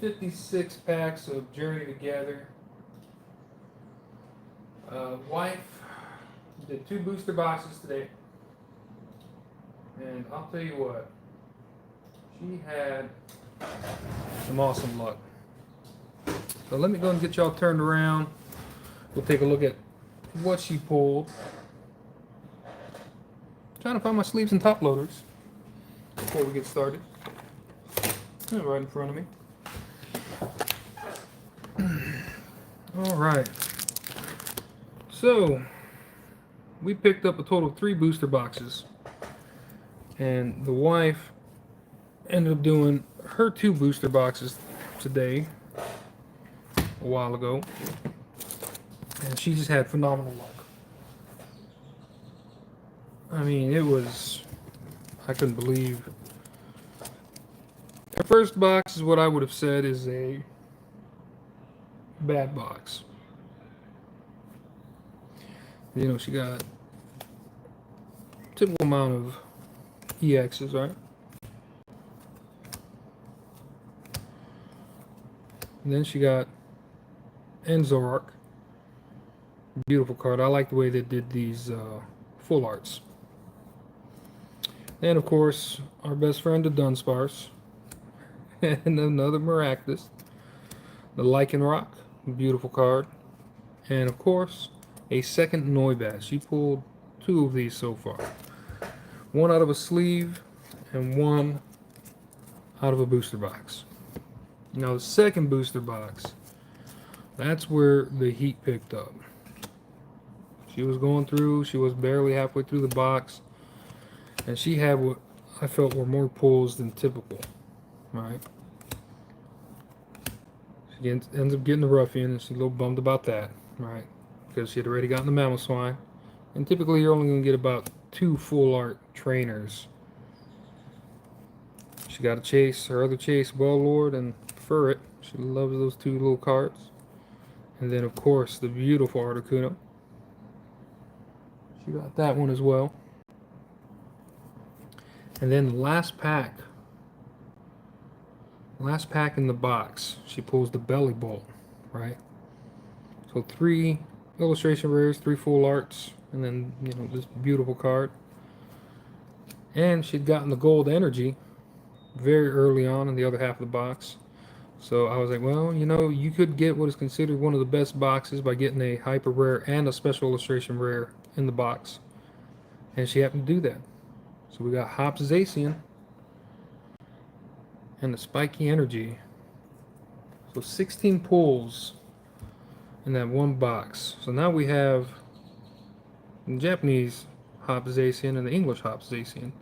56 packs of Journey Together. Wife did 2 booster boxes today. And I'll tell you what, she had some awesome luck. So let me go and get y'all turned around. We'll take a look at what she pulled. Trying to find my sleeves and top loaders before we get started. Right in front of me. Alright. So, we picked up a total of 3 booster boxes. And the wife ended up doing her 2 booster boxes today, a while ago. And she just had phenomenal luck. I mean, I couldn't believe. The first box is what I would have said is a bad box. You know, she got a typical amount of EXs, right? And then she got Enzorark. Beautiful card. I like the way they did these full arts. And of course, our best friend, the Dunsparce. And another Maractus. The Lycanroc. Beautiful card. And of course, a second Noibat. She pulled 2 of these so far. One out of a sleeve and one out of a booster box. Now the second booster box, that's where the heat picked up. She was going through, she was barely halfway through the box, and she had what I felt were more pulls than typical, right? She ends up getting the Ruffian, and she's a little bummed about that, right? Because she had already gotten the Mamoswine. And typically you're only going to get about 2 full art trainers. She got a chase, her other chase, Bellord and Furret. She loves those 2 little cards. And then of course the beautiful Articuno. She got that one as well. And then the last pack in the box, she pulls the Belly Bolt, right? So 3 illustration rares, 3 full arts, and then, you know, this beautiful card. And she'd gotten the Gold Energy very early on in the other half of the box. So I was like, well, you know, you could get what is considered one of the best boxes by getting a hyper rare and a special illustration rare in the box. And she happened to do that. So we got Hops Zacian and the Spiky Energy. So 16 pulls in that one box. So now we have the Japanese Hops Zacian and the English Hops Zacian.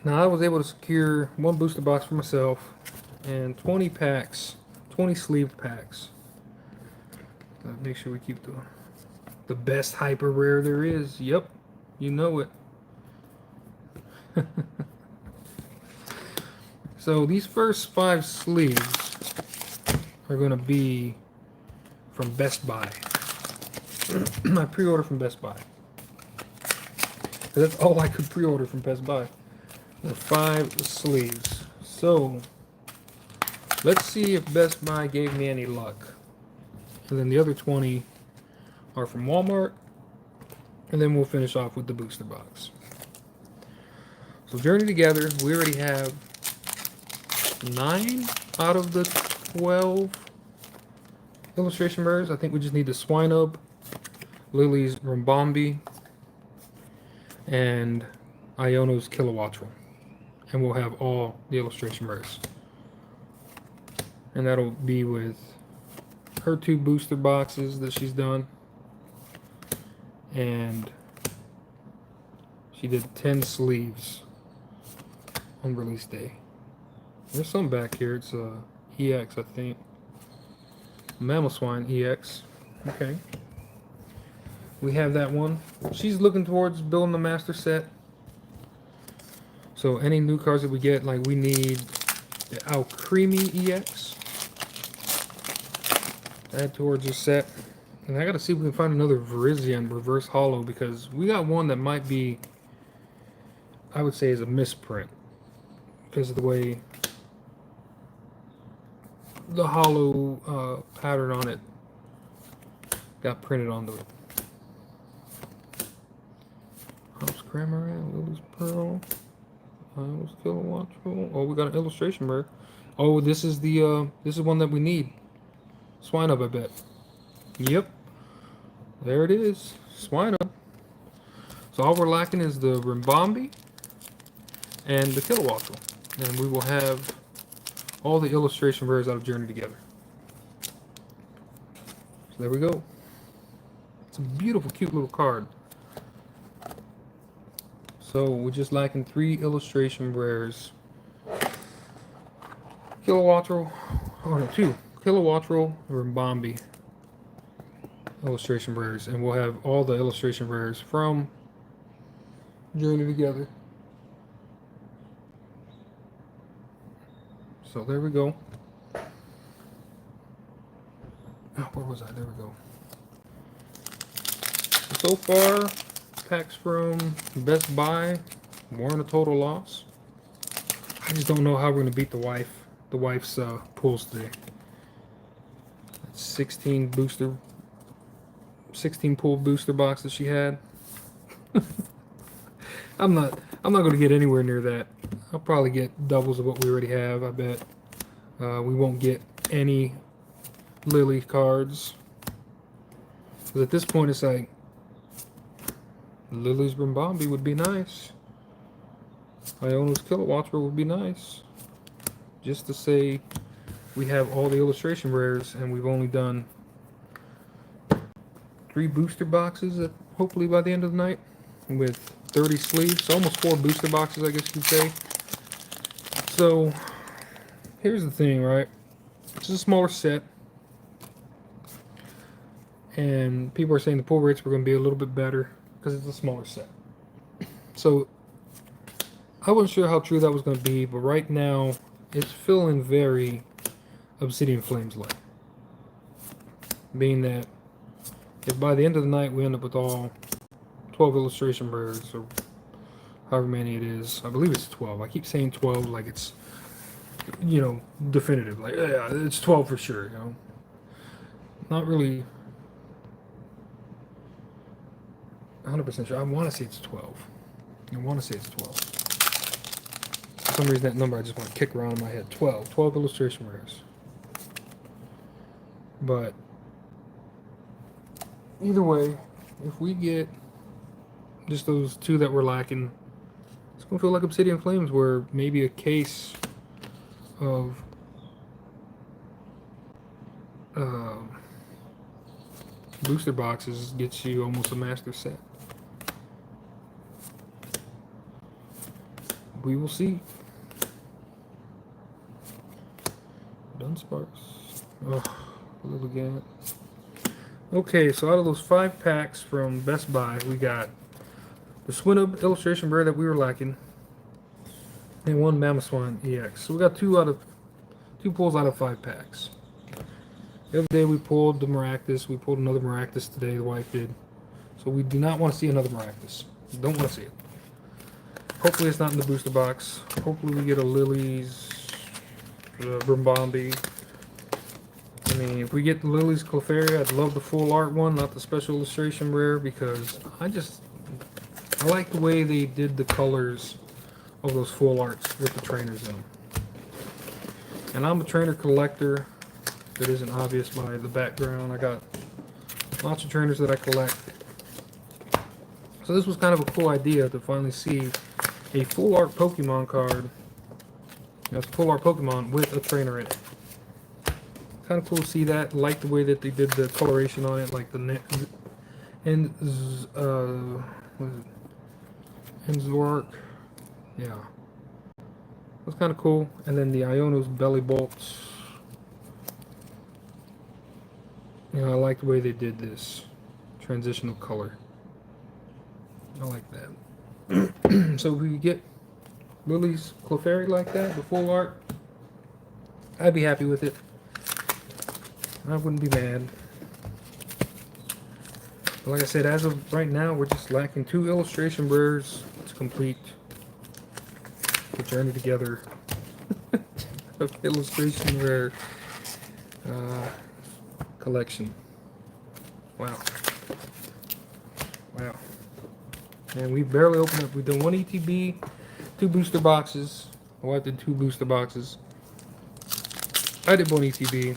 Now I was able to secure 1 booster box for myself and 20 packs, 20 sleeve packs. Make sure we keep the best hyper rare there is. Yep, you know it. So these first 5 sleeves are going to be from Best Buy. I pre-order from Best Buy. That's all I could pre-order from Best Buy. The 5 sleeves. So let's see if Best Buy gave me any luck. And then the other 20 are from Walmart. And then we'll finish off with the booster box. So Journey Together, we already have 9 out of the 12 illustration rares. I think we just need the Swinub, Lily's Rimbombi, and Iono's Kilowattrel. And we'll have all the illustration rares. And that'll be with her 2 booster boxes that she's done. And she did 10 sleeves on release day. There's some back here. It's EX, I think. Mamoswine EX. Okay. We have that one. She's looking towards building the master set. So any new cards that we get, like we need the Alcremie EX. Add towards the set. And I gotta see if we can find another Virizion reverse holo, because we got one that might be, I would say, is a misprint because of the way the hollow pattern on it got printed onto it. Hops Cramorant, Lily's Pearl, Iono's Kilowattrel. Oh, we got an illustration rare. Oh, this is one that we need. Swinub, I bet. Yep, there it is. Swinub. So all we're lacking is the Rimbombi and the Kilowattrel. And we will have all the illustration rares out of Journey Together. So there we go. It's a beautiful, cute little card. So we're just lacking 3 illustration rares. Kilowattrel, oh no, 2. Kilowattrel, Rimbombi illustration rares. And we'll have all the illustration rares from Journey Together. So there we go. Oh, where was I? There we go. So far, packs from Best Buy weren't a total loss. I just don't know how we're gonna beat the wife's pulls today. That's 16 pull booster box that she had. I'm not gonna get anywhere near that. I'll probably get doubles of what we already have, I bet. We won't get any Lily cards. Because at this point, it's like, Lily's Rimbombi would be nice. Iono's Kilowattrel would be nice. Just to say we have all the illustration rares, and we've only done 3 booster boxes, hopefully by the end of the night, with 30 sleeves. So almost 4 booster boxes, I guess you could say. So, here's the thing, right? It's a smaller set. And people are saying the pull rates were going to be a little bit better because it's a smaller set. So, I wasn't sure how true that was going to be, but right now, it's feeling very Obsidian Flames-like. Being that, if by the end of the night we end up with all 12 illustration rares, or however many it is. I believe it's 12. I keep saying 12 like it's, you know, definitive. Like, yeah, it's 12 for sure, you know. Not really 100% sure. I want to say it's 12. I want to say it's 12. For some reason, that number I just want to kick around in my head. 12. 12 illustration rares. But either way, if we get just those 2 that we're lacking, it's going to feel like Obsidian Flames, where maybe a case of booster boxes gets you almost a master set. We will see. Dunsparce. Oh, a little again. Okay, so out of those 5 packs from Best Buy, we got the Swinub illustration rare that we were lacking, and 1 Mamoswine EX. So we got 2 pulls out of 5 packs. The other day we pulled the Maractus. We pulled another Maractus today. The wife did. So we do not want to see another Maractus. Don't want to see it. Hopefully it's not in the booster box. Hopefully we get a Lily's Rimbombi. I mean, if we get the Lily's Clefairy, I'd love the full art one, not the special illustration rare, because I like the way they did the colors of those full arts with the trainers in them. And I'm a trainer collector. That isn't obvious by the background. I got lots of trainers that I collect. So this was kind of a cool idea to finally see a full art Pokemon card. That's a full art Pokemon with a trainer in it. Kind of cool to see that. Like the way that they did the coloration on it, like the neck and what is it? Enzork. Yeah. That's kind of cool. And then the Iono's Belly Bolts. You know, I like the way they did this transitional color. I like that. So if we get Lily's Clefairy like that, the full art, I'd be happy with it. I wouldn't be mad. But like I said, as of right now, we're just lacking 2 illustration rares to complete the Journey Together of illustration rare collection. Wow. Wow. And we barely opened up. We've done one ETB, 2 booster boxes. My wife did 2 booster boxes. I did 1 ETB.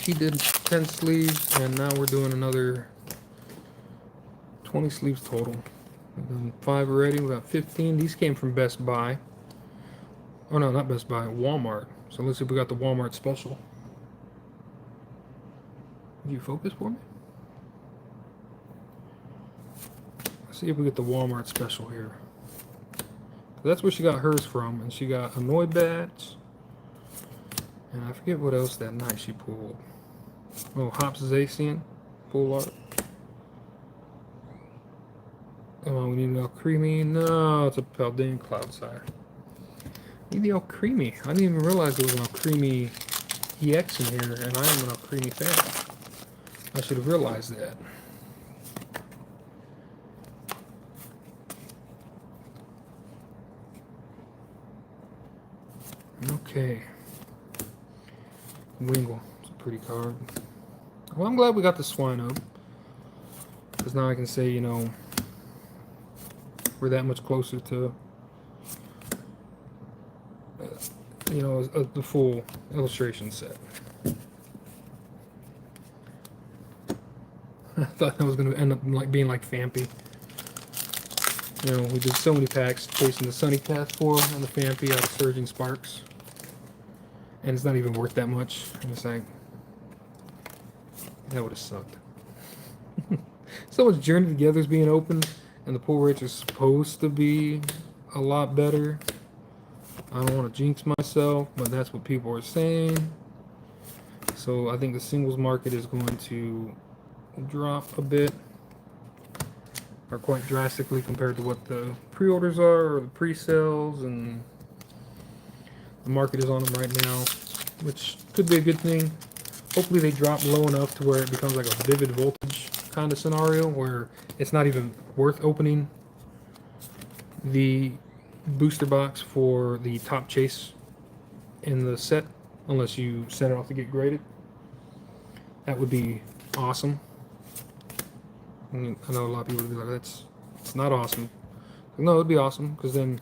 She did 10 sleeves, and now we're doing another 20 sleeves total. We've done 5 already. We got 15. These came from Best Buy. Oh no, not Best Buy, Walmart. So let's see if we got the Walmart special. Can you focus for me? Let's see if we get the Walmart special here. That's where she got hers from, and she got a Noibat. And I forget what else that night she pulled. Oh, Hops Zacian, full art. Oh, we need an El Creamy. No, it's a Paldean Cloudsire. We need the El Creamy. I didn't even realize there was an El Creamy EX in here, and I am an El Creamy fan. I should have realized that. Okay. Wingle. It's a pretty card. Well, I'm glad we got the Swino. Because now I can say, you know, we're that much closer to, you know, the full illustration set. I thought that was going to end up like being like Fampy. You know, we did so many packs chasing the Sunny Path form and the Fampy out of Surging Sparks. And it's not even worth that much. And it's like, that would have sucked. So much Journey Together is being opened, and the pull rates are supposed to be a lot better. I don't want to jinx myself, but that's what people are saying. So I think the singles market is going to drop a bit, or quite drastically compared to what the pre-orders are, or the pre-sales, and the market is on them right now, which could be a good thing. Hopefully they drop low enough to where it becomes like a Vivid Voltage kind of scenario, where it's not even worth opening the booster box for the top chase in the set unless you send it off to get graded. That would be awesome. I know a lot of people would be like, it's not awesome. No, it'd be awesome, because then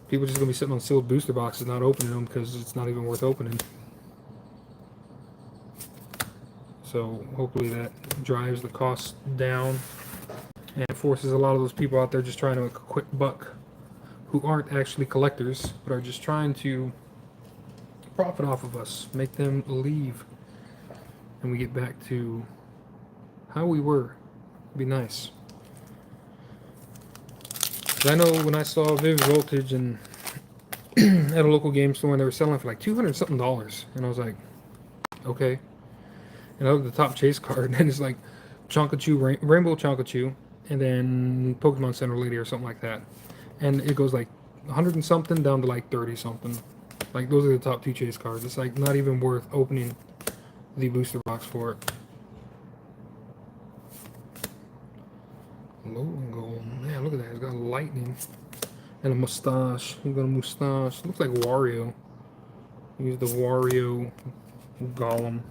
people are just going to be sitting on sealed booster boxes not opening them because it's not even worth opening. So hopefully that drives the cost down and forces a lot of those people out there just trying to make a quick buck, who aren't actually collectors, but are just trying to profit off of us, make them leave, and we get back to how we were. It'd be nice. 'Cause I know when I saw Vivid Voltage and at a local game store, and they were selling for like $200 something, and I was like, okay. And I looked at the top chase card, and it's like Chonkachu, Rainbow Chonkachu, and then Pokemon Center Lady or something like that. And it goes like 100 and something down to like 30 something. Like, those are the top 2 chase cards. It's like not even worth opening the booster box for it. Low and gold. Man, look at that. It's got lightning and a mustache. He's got a mustache. Looks like Wario. He's the Wario Golem.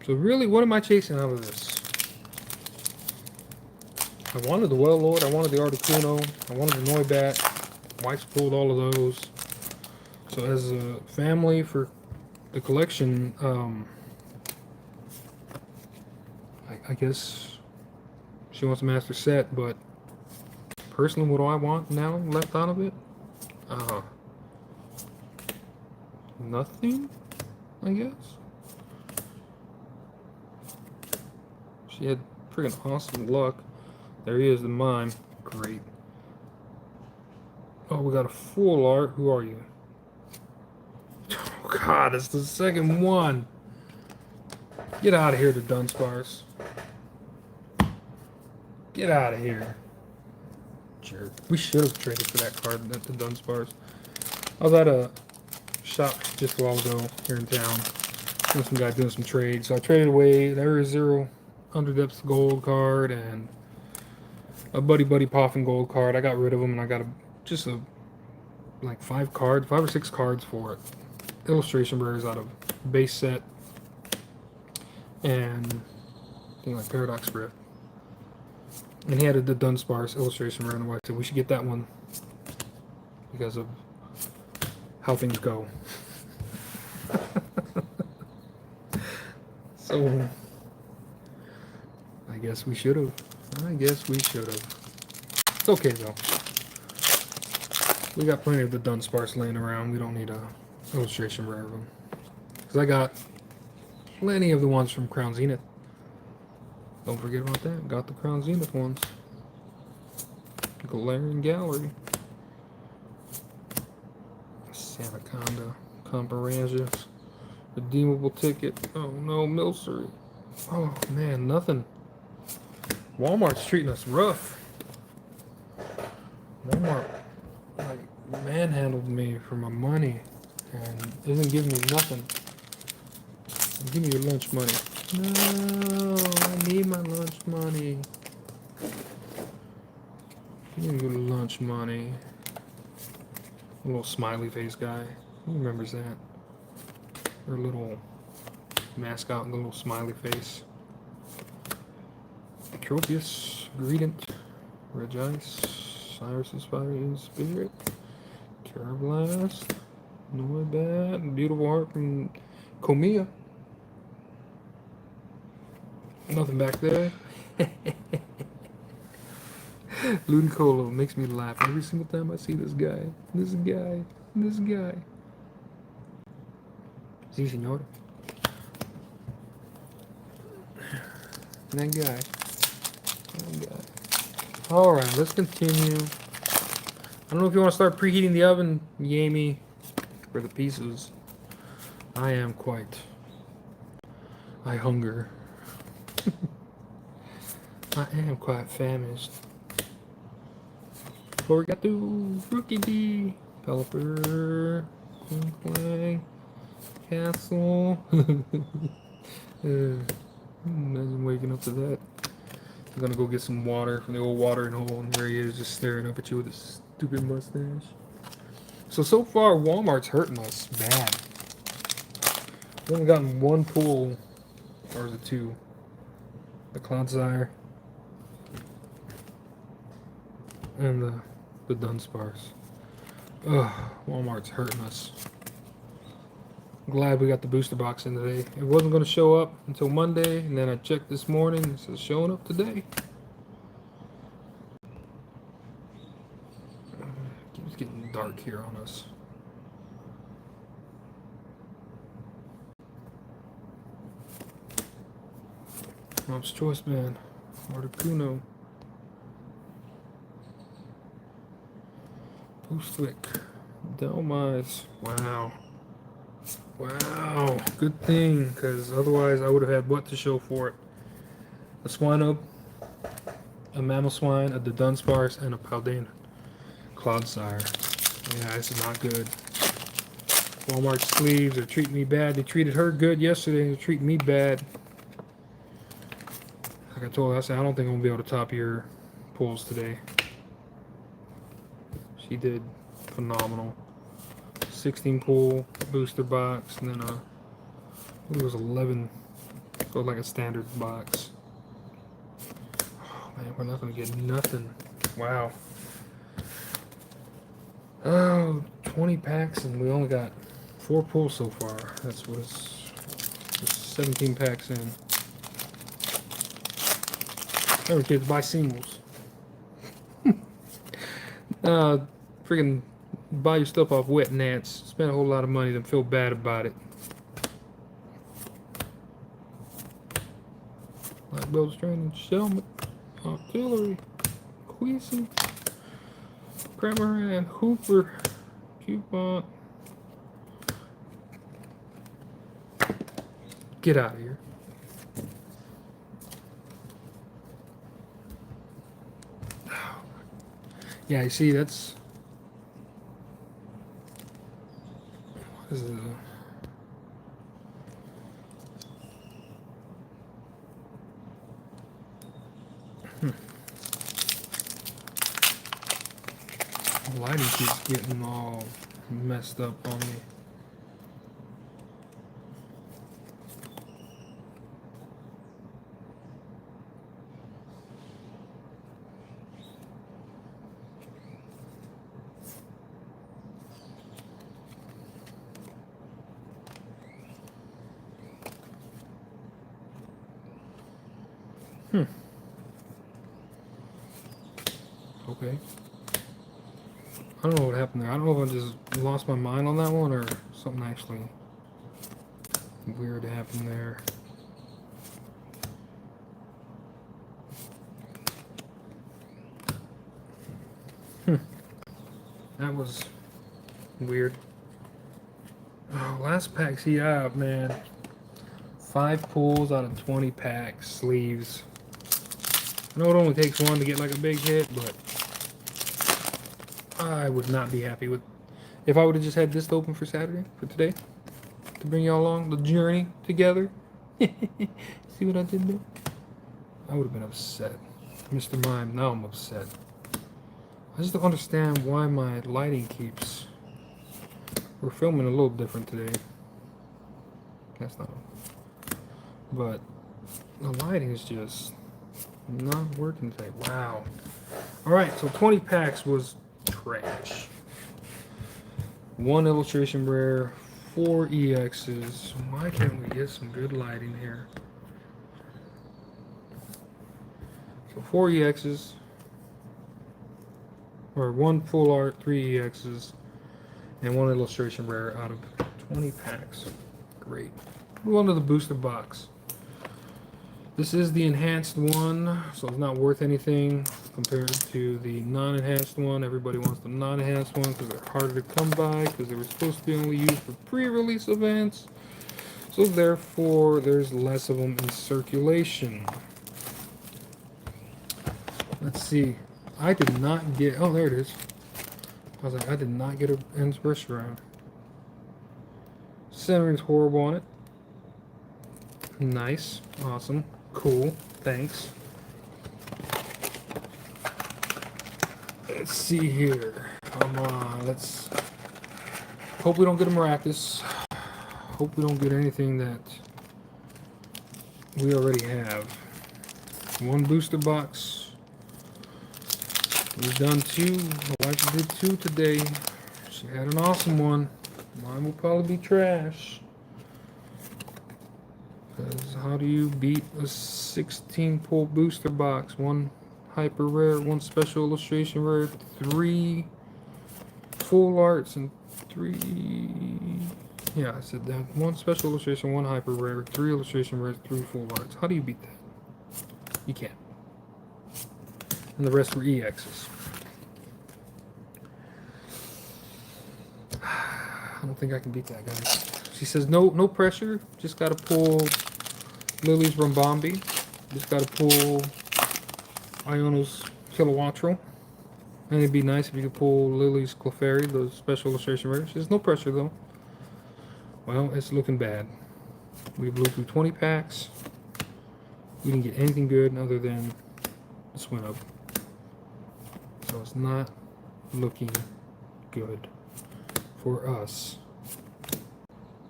So really, what am I chasing out of this? I wanted the Well-Lord, I wanted the Articuno, I wanted the Noibat. Wife's pulled all of those. So as a family for the collection, I guess she wants a master set, but personally, what do I want now left out of it? Nothing, I guess. She had freaking awesome luck. There he is, the mime. Great. Oh, we got a full art. Who are you? Oh God, it's the second one. Get out of here, the Dunsparce. Get out of here. Jerk. We should have traded for that card, the Dunsparce. I was at a shop just a while ago here in town. Some guy doing some trades. So I traded away the Area Zero Underdepths Gold card and a Buddy Poffin gold card. I got rid of them and I got just a like 5 or 6 cards for it. Illustration rares out of base set and thing like Paradox Rift. And he added the Dunsparce illustration rare in the white. So we should get that one because of how things go. So I guess we should have. It's okay though. We got plenty of the Dunsparce laying around. We don't need a illustration rare of them. Because I got plenty of the ones from Crown Zenith. Don't forget about that. Got the Crown Zenith ones. Galarian Gallery. Sanaconda. Comparanges. Redeemable ticket. Oh no, Milcery. Oh man, nothing. Walmart's treating us rough. Walmart like manhandled me for my money and isn't giving me nothing. Give me your lunch money. No, I need my lunch money. Give me your lunch money. A little smiley face guy. Who remembers that? Or little mascot with a little smiley face. Tropius, Greedent, Regice, Cyrus's Fire Spirit, Carablast, Noibat, Beautiful Heart from Komiya. Nothing back there. Ludicolo makes me laugh every single time I see this guy. This guy. Si, senor. That guy. Alright, let's continue. I don't know if you want to start preheating the oven, Yami, for the pieces. I am quite. I hunger. I am quite famished. Florigatu, Rookie D, Pelipper, Clang, Castle. Imagine waking up to that. I'm gonna go get some water from the old watering hole, and there he is just staring up at you with his stupid mustache. So far, Walmart's hurting us bad. We only gotten one pull, or is it 2? The Clodsire and the Dunsparce. Ugh, Walmart's hurting us. Glad we got the booster box in today. It wasn't going to show up until Monday, and then I checked this morning. It says showing up today. It keeps getting dark here on us. Mom's Choice Man, Articuno, Postwick, Delmise. Wow, good thing, because otherwise I would have had what to show for it. A Swinope, a Mamoswine, a Dunsparce, and a Paldean Clodsire. Yeah, this is not good. Walmart sleeves are treating me bad. They treated her good yesterday. They're treating me bad. Like I told her, I said, I don't think I'm going to be able to top your pulls today. She did phenomenal. 16 pull booster box, and then it was 11, so like a standard box. Oh man, we're not gonna get nothing. Wow. Oh, 20 packs, and we only got 4 pulls so far. That's what it's 17 packs in. Remember, kids, buy singles. Freaking buy your stuff off Wet Nats. Spend a whole lot of money, then feel bad about it. Like Build Training, Shelmet, Artillery, Queasy, Cramoran, Hooper, Coupon. Get out of here. Yeah, you see, that's... This is The lighting keeps getting all messed up on me. Okay. I don't know what happened there. I don't know if I just lost my mind on that one or something actually weird happened there. That was weird. Oh, last packs he out, man. 5 pulls out of 20 packs, sleeves. I know it only takes one to get like a big hit, but I would not be happy with if I would have just had this open for Saturday, for today, to bring y'all along the journey together. See what I did there? I would have been upset. Mr. Mime, now I'm upset. I just don't understand why my lighting keeps... We're filming a little different today. That's not... But the lighting is just not working today. Wow. Alright, so 20 packs was trash. 1 illustration rare, 4 EXs. Why can't we get some good lighting here? So 4 EXs, or 1 full art, 3 EXs, and 1 illustration rare out of 20 packs. Great. Move on to the booster box. This is the enhanced one, so it's not worth anything compared to the non-enhanced one. Everybody wants the non-enhanced one because they're harder to come by because they were supposed to be only used for pre-release events. So therefore, there's less of them in circulation. Let's see. I did not get... Oh, there it is. I was like, I did not get an anniversary round. Centering's horrible on it. Nice. Awesome. Cool. Thanks. Let's see here. Come on. Let's... Hope we don't get a miraculous. Hope we don't get anything that we already have. 1 booster box. We've done 2. My wife did 2 today. She had an awesome one. Mine will probably be trash. Because how do you beat a 16 pull booster box? 1 hyper rare, 1 special illustration rare, 3 full arts, and 3... Yeah, I said that. 1 special illustration, 1 hyper rare, 3 illustration rares, 3 full arts. How do you beat that? You can't. And the rest were EXs. I don't think I can beat that, guys. She says no pressure. Just gotta pull Lily's Rambambi. Just gotta pull Iono's Kilowattrel. And it'd be nice if you could pull Lily's Clefairy, those special illustration rares. There's no pressure though. Well, it's looking bad. We blew through 20 packs. We didn't get anything good other than the Swin Up. So it's not looking good for us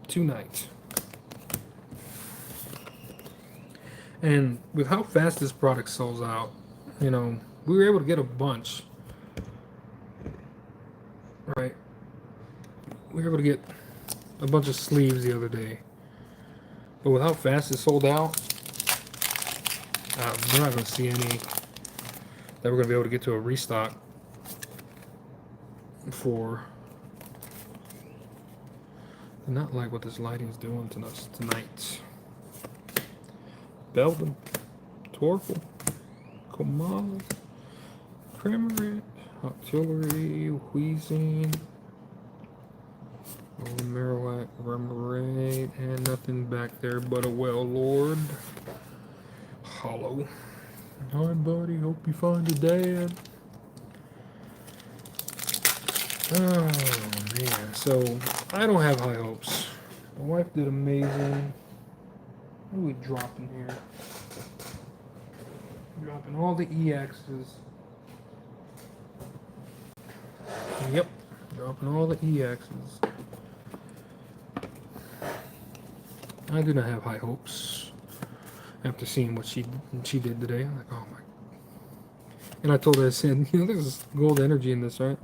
tonight. And with how fast this product sells out, you know, we were able to get a bunch. Right? We were able to get a bunch of sleeves the other day. But with how fast it sold out, we're not going to see any that we're going to be able to get to a restock for. I not like what this lighting is doing to us tonight. Belden, Torkel, Kamala, Cramorant, Artillery, Wheezing, Marowak, Remoraid, and nothing back there but a Well-Lord. Hollow. Hi, buddy. Hope you find a dad. Oh, man. So, I don't have high hopes. My wife did amazing. What are we dropping here? Dropping all the EXs. Yep, dropping all the EXs. I do not have high hopes after seeing what she did today. I'm like, oh my. And I told her, I said, there's gold energy in this, right?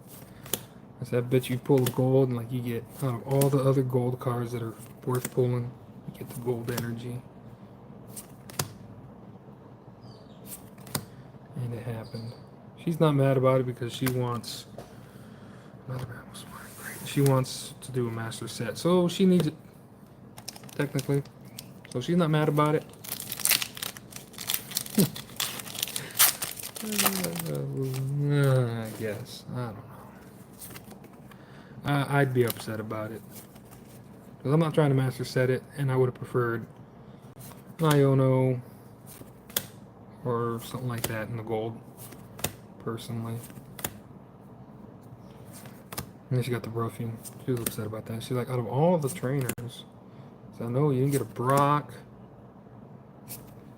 I said, I bet you pull gold and like you get out of all the other gold cards that are worth pulling, you get the gold energy. And it happened. She's not mad about it because she wants another battle smart. Great. She wants to do a master set, so she needs it technically. So she's not mad about it. I guess I don't know. I'd be upset about it because I'm not trying to master set it, and I would have preferred Iono or something like that in the gold, personally. And then she got the roughing. She was upset about that. She's like, out of all the trainers, so I know you didn't get a Brock.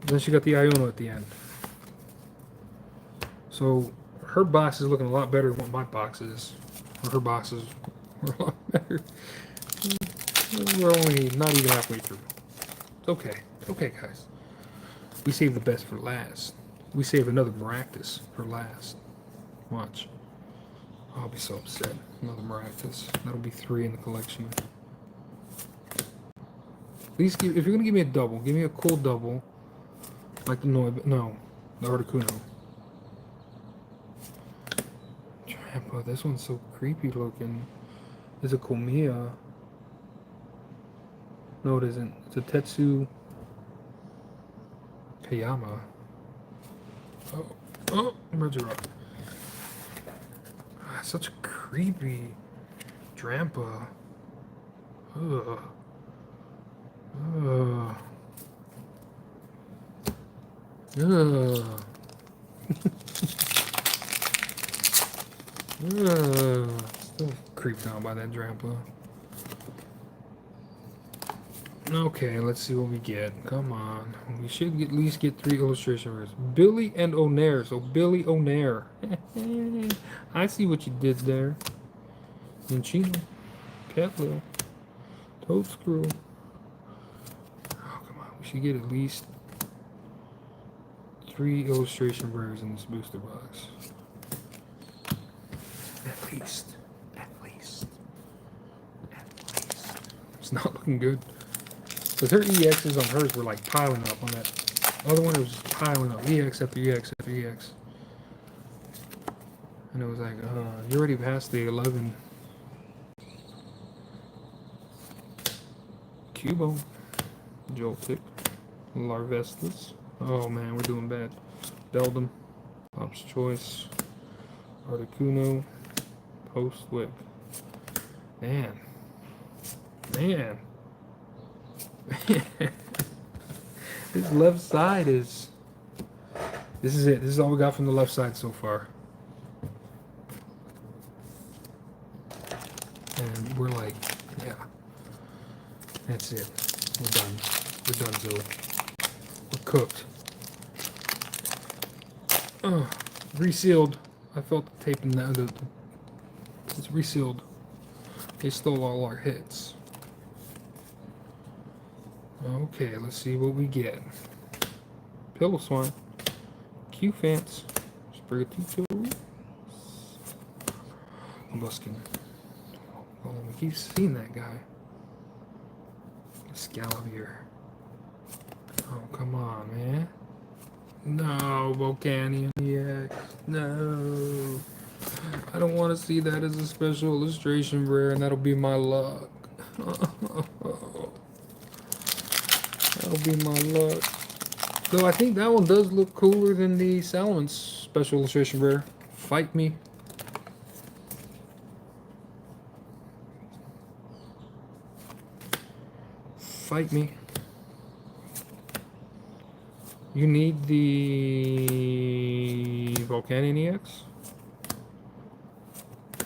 And then she got the Iono at the end. So her box is looking a lot better than what my box is. Or her boxes were a lot better. We're only not even halfway through. It's okay. It's okay, guys. We save the best for last. We save another Maractus for last. Watch. I'll be so upset. Another Maractus. That'll be 3 in the collection. At least if you're gonna give me a double, give me a cool double. Like the the Articuno. Trampa, this one's so creepy looking. It's a Komiya. No, it isn't. It's a Tetsu Kayama. Oh, Regirock. Such a creepy Drampa. Ugh. Ugh. Ugh. Still creeped out by that Drampa. Okay, let's see what we get. Come on. We should at least get 3 illustration rares. Billy and Onair. So Billy Onair. I see what you did there. Minchino. Petlil. Toadscrew. Oh, come on. We should get at least 3 illustration rares in this booster box. At least. At least. At least. It's not looking good. Because her EXs on hers were like piling up on that. Other one was just piling up. EX after EX after EX. And it was like, you're already past the 11. Cubo. Joltik. Larvestus. Oh man, we're doing bad. Beldum. Pop's Choice. Articuno. Post Whip. Man. Man. This left side is... This is it. This is all we got from the left side so far. And we're like, yeah. That's it. We're done. We're done, Zoe. We're cooked. Resealed. I felt the tape in that. It's resealed. They stole all our hits. Okay, let's see what we get. Pillow-Swine. Q-Fance. Sprigatito. Buskin. Oh, we keep seeing that guy. Scalavier. Oh, come on, man. No, Volcanion EX. No. I don't want to see that as a special illustration rare, and that'll be my luck. That'll be my luck. Though I think that one does look cooler than the Salamence special illustration rare. Fight me. Fight me. You need the Volcanion EX?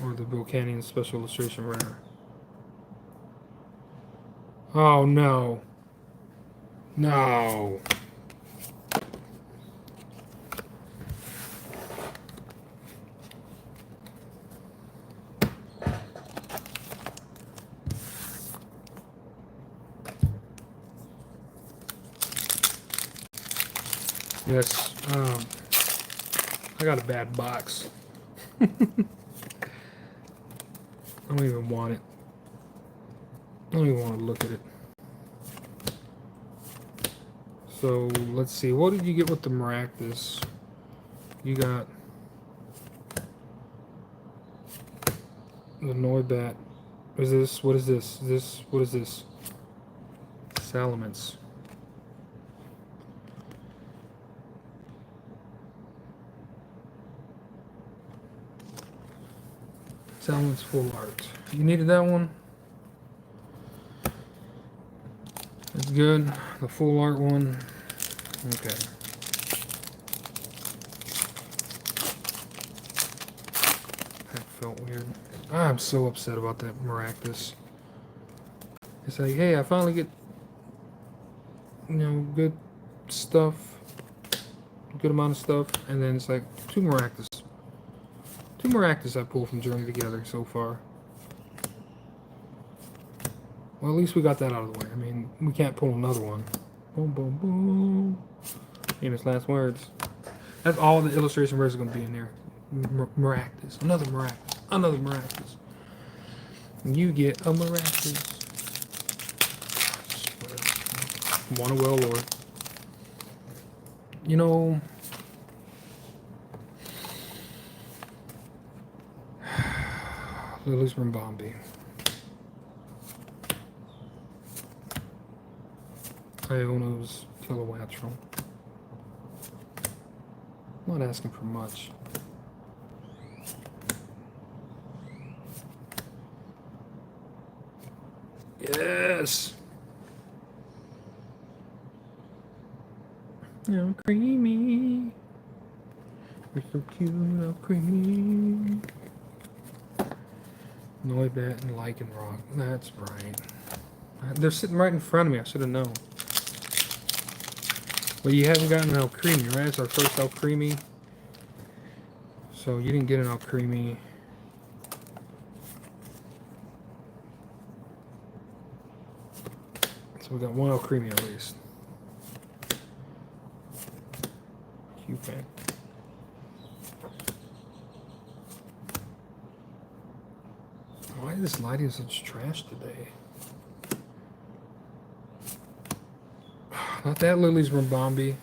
Or the Volcanion special illustration rare? Oh no. No. Yes. I got a bad box. I don't even want it. I don't even want to look at it. So let's see. What did you get with the Maractus? You got the Noibat. Is this? What is this? Is this? What is this? Salamence. Salamence full art. You needed that one? That's good. The full art one. Okay. That felt weird. I'm so upset about that Maractus. It's like, hey, I finally get, good stuff, good amount of stuff, and then it's like two Maractus I pulled from Journey Together so far. Well, at least we got that out of the way. I mean, we can't pull another one. Boom, boom, boom. Famous last words. That's all the illustration versions are going to be in there. Maractus. Another Maractus. Another Maractus. You get a Maractus. Want a well, Lord. You know, Lilies from Bombay. Iono's Kilowattrel. I'm not asking for much. Yes! Oh, creamy. You're so cute, oh, creamy. Noibat and Lycanroc. That's right. They're sitting right in front of me. I should have known. Well, you haven't gotten an Alcremie, right? It's our first Alcremie. So you didn't get an Alcremie. So we got one Alcremie at least. Q-Fan. Why is this lighting such trash today? Not that Lily's Rimbombi.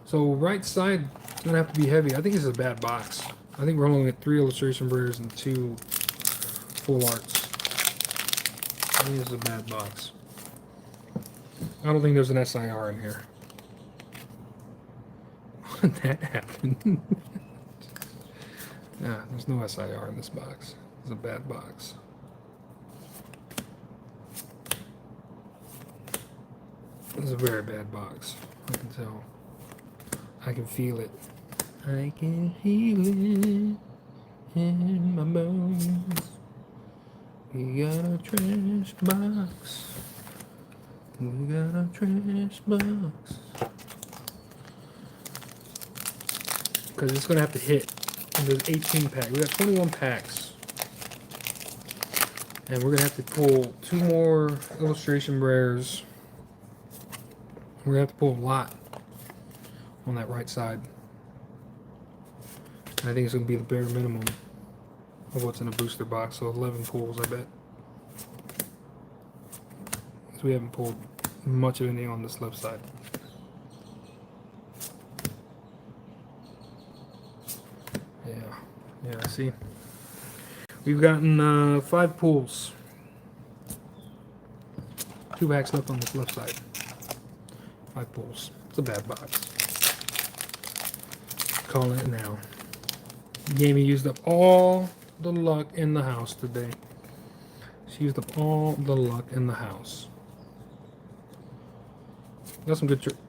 So right side is gonna have to be heavy. I think this is a bad box. I think we're only at 3 illustration rares and 2 full arts. I think this is a bad box. I don't think there's an SIR in here. How did that happen? Yeah, there's no SIR in this box. It's a bad box. This is a very bad box. I can tell. I can feel it. I can feel it in my bones. We got a trash box. We got a trash box. Because it's going to have to hit. And there's 18 packs. We got 21 packs. And we're going to have to pull 2 more illustration rares. We're going to have to pull a lot on that right side. And I think it's going to be the bare minimum of what's in a booster box. So 11 pulls, I bet. Because we haven't pulled much of anything on this left side. Yeah, see? We've gotten 5 pulls. 2 packs left on this left side. 5 pulls. It's a bad box. Calling it now. Gamey used up all the luck in the house today. She used up all the luck in the house. Got some good tricks.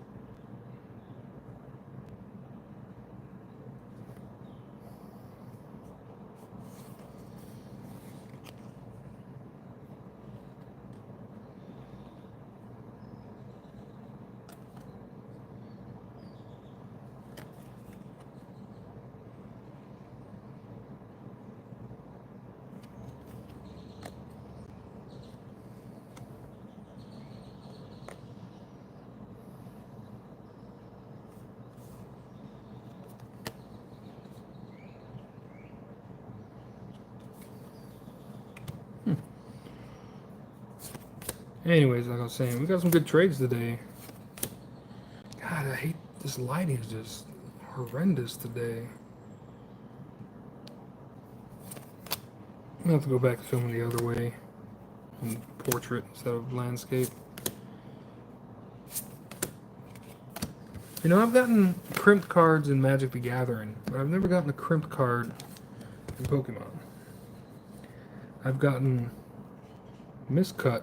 Anyways, like I was saying, we got some good trades today. God, I hate this lighting is just horrendous today. I'm gonna have to go back to filming the other way, in portrait instead of landscape. You know, I've gotten crimped cards in Magic the Gathering, but I've never gotten a crimped card in Pokemon. I've gotten miscut,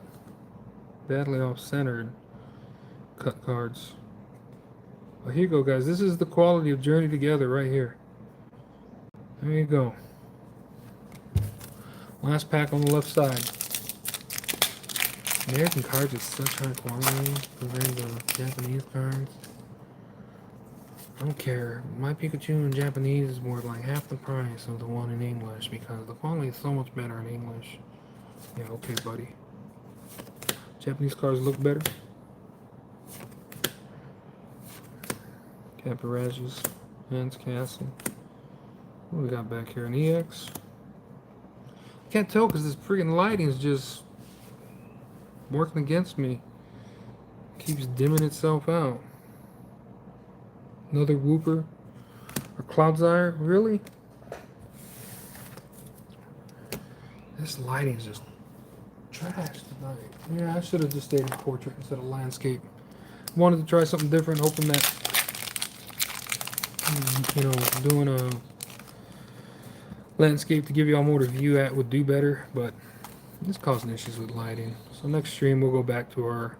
badly off-centered cut cards. Well, here you go, guys. This is the quality of Journey Together right here. There you go. Last pack on the left side. American cards are such high quality compared to Japanese cards. I don't care. My Pikachu in Japanese is worth like half the price of the one in English because the quality is so much better in English. Yeah, okay, buddy. Japanese cards look better. Caparages, Hans Castle. What do we got back here? An EX. Can't tell because this freaking lighting is just working against me. Keeps dimming itself out. Another Wooper. Or Cloudsire? Really? This lighting is just trash tonight. Yeah, I should have just stayed in portrait instead of landscape. Wanted to try something different, hoping that, you know, doing a landscape to give y'all more to view at would do better, but it's causing issues with lighting. So next stream we'll go back to our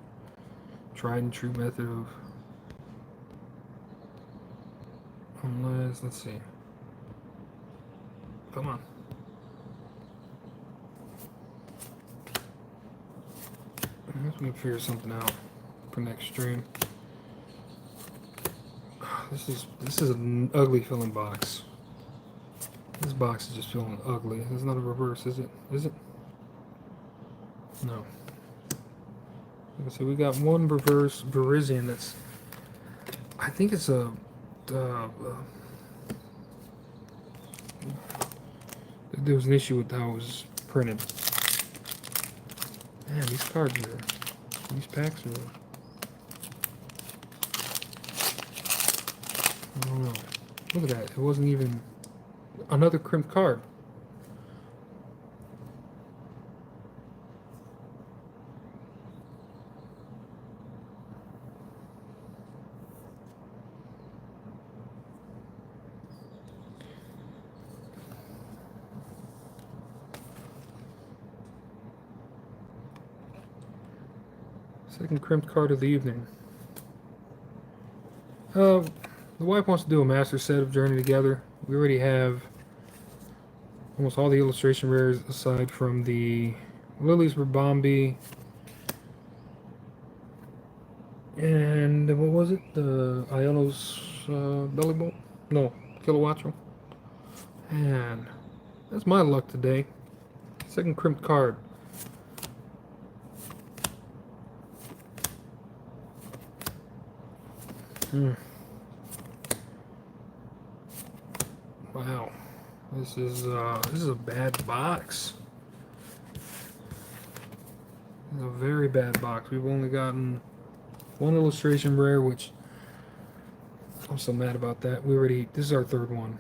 tried and true method of, let's see. Come on. I guess we can figure something out for next stream. This is an ugly feeling box. This box is just feeling ugly. There's not a reverse, is it? Is it? No. So we got one reverse Virizion that's, I think it's a there was an issue with how it was printed. Man, these cards are, these packs are, I don't know. Look at that, it wasn't even another crimped card. Second crimped card of the evening. The wife wants to do a master set of Journey Together. We already have almost all the illustration rares aside from the Lilies Rabombi and what was it? The Iono's Belly Bolt? No, Kilowattrel. And that's my luck today. Second crimped card. Wow, this is a bad box. This is a very bad box. We've only gotten one illustration rare, which I'm so mad about that. This is our third one,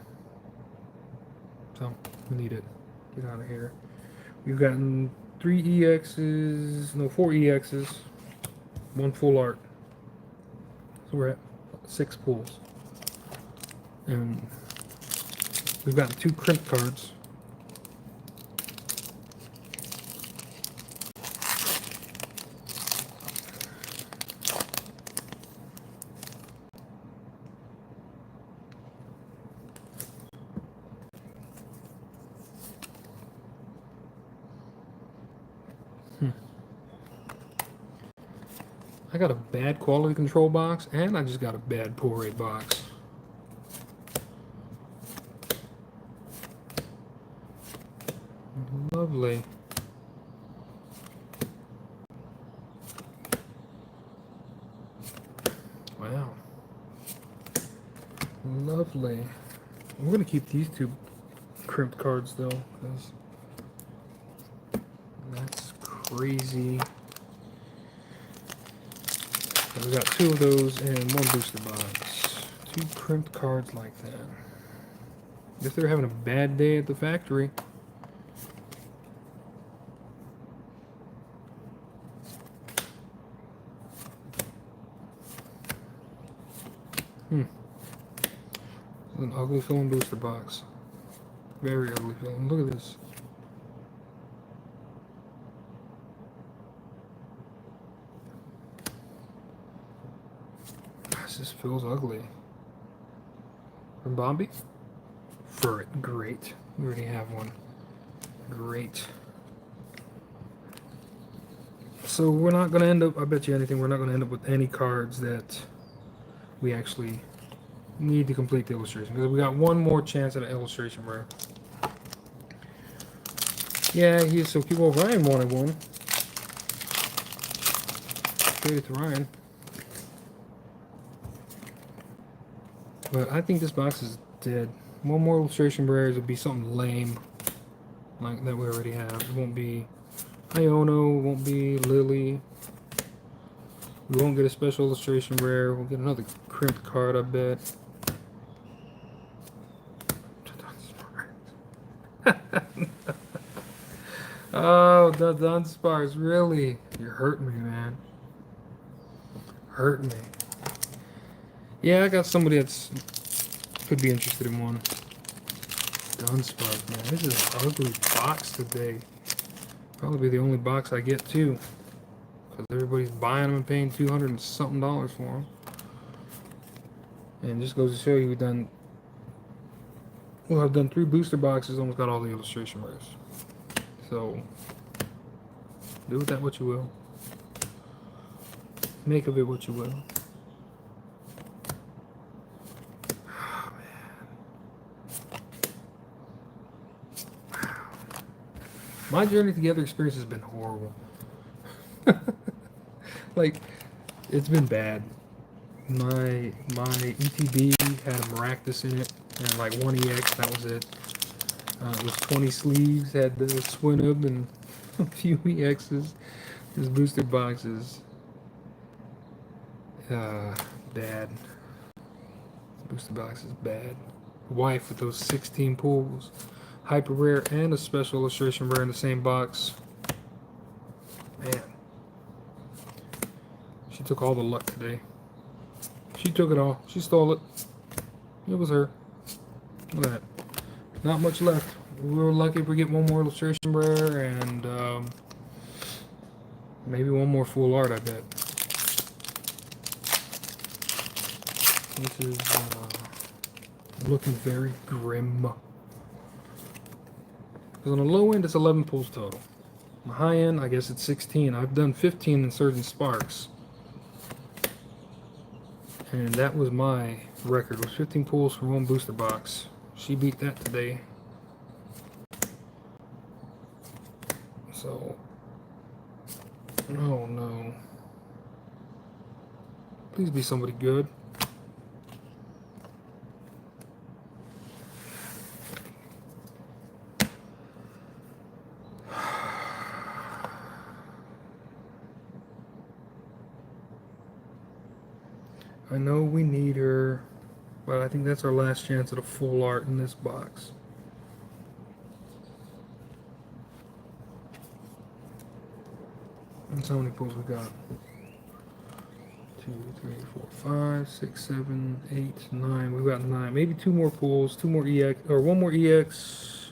so we need it. Get out of here. We've gotten 4 EXs, 1 full art. So we're at 6 pulls. And we've gotten 2 crimp cards. I got a bad quality control box, and I just got a bad pull rate box. Lovely. Wow. Lovely. I'm going to keep these 2 crimped cards, though, because that's crazy. And we got 2 of those and 1 booster box. 2 crimped cards like that. Guess they're having a bad day at the factory. An ugly feeling booster box. Very ugly feeling. Look at this. This just feels ugly. From Bombi? Furret. Great. We already have one. Great. So we're not going to end up, I bet you anything, we're not going to end up with any cards that we actually need to complete the illustration. Because we got one more chance at an illustration rare. Yeah, he's so cute. Well, Ryan wanted one. Trade it to Ryan. But I think this box is dead. One more illustration rares would be something lame. Like that we already have. It won't be Iono, it won't be Lily. We won't get a special illustration rare. We'll get another crimped card, I bet. Oh, the Dunsparce, really? You're hurting me, man. Hurting me. Yeah, I got somebody that's could be interested in one. Dunsparce, man. This is an ugly box today. Probably the only box I get too. Because everybody's buying them and paying $200 and something for them. And just goes to show you we've done. Well, I've done 3 booster boxes, almost got all the illustration rares. So, do with that what you will. Make of it what you will. Oh, man. Wow. My Journey Together experience has been horrible. Like, it's been bad. My ETB had a Maractus in it, and like 1 EX, that was it. It was 20 sleeves, had the Swinub and a few EXs. His booster boxes. Bad. Booster box is bad. Wife with those 16 pulls. Hyper rare and a special illustration rare in the same box. Man. She took all the luck today. She took it all. She stole it. It was her. Look at that. Not much left. We were lucky if we get one more illustration rare and maybe one more full art, I bet. This is looking very grim. Because on the low end, it's 11 pulls total. On the high end, I guess it's 16. I've done 15 in Surgeon Sparks. And that was my record. It was 15 pulls for 1 booster box. She beat that today. So, oh no. Please be somebody good. I know we need her, but I think that's our last chance at a full art in this box. That's how many pulls we got. 2, 3, 4, 5, 6, 7, 8, 9. We've got 9. Maybe 2 more pulls, 2 more EX, or 1 more EX.